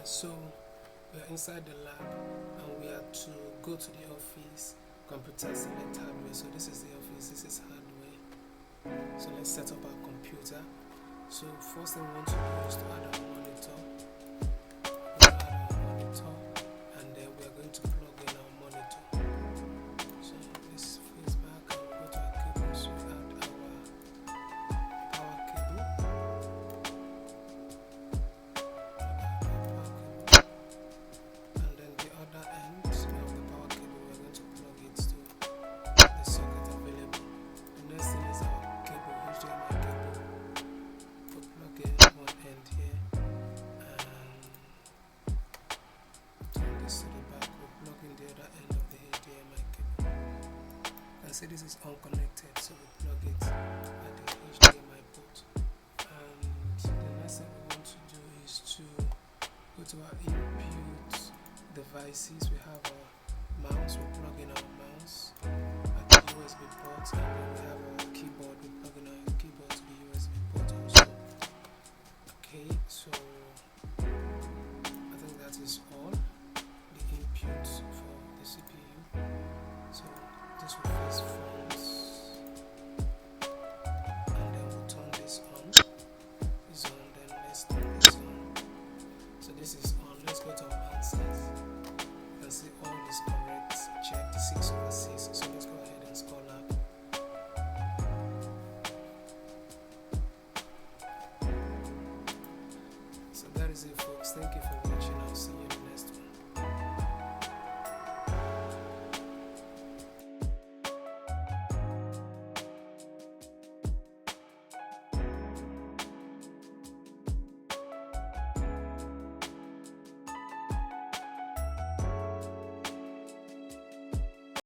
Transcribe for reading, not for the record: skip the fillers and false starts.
So we are inside the lab and we are to go to the office, computer, select hardware. So this is the office, this is hardware. So let's set up our computer. So first thing we want to do is to add our monitor. We're going to add our monitor and then we are going to plug in our monitor. So this face back and we go to our cables. We add our power cable. And then the other end of the power cable, we're going to plug it to the socket available. The next thing is our cable, HDMI cable. We plug in one end here and turn this to the back. We plug in the other end of the HDMI cable. And see this is unconnected, so we plug it at the HDMI port. And the next thing we want to do is to go to our input devices. We have our mouse, we plug in our mouse at the USB port, and then we have our keyboard, we plug in our keyboard to the USB port also. Okay, so I think that is all the inputs for the CPU. So this will face front, and then we'll turn this on. It's on, then let's turn this on. So this is on. Let's go to our answers. You can see all is correct. Check the 6/6. So let's go ahead and score lab. So that is it, folks. Thank you for watching. I'll see you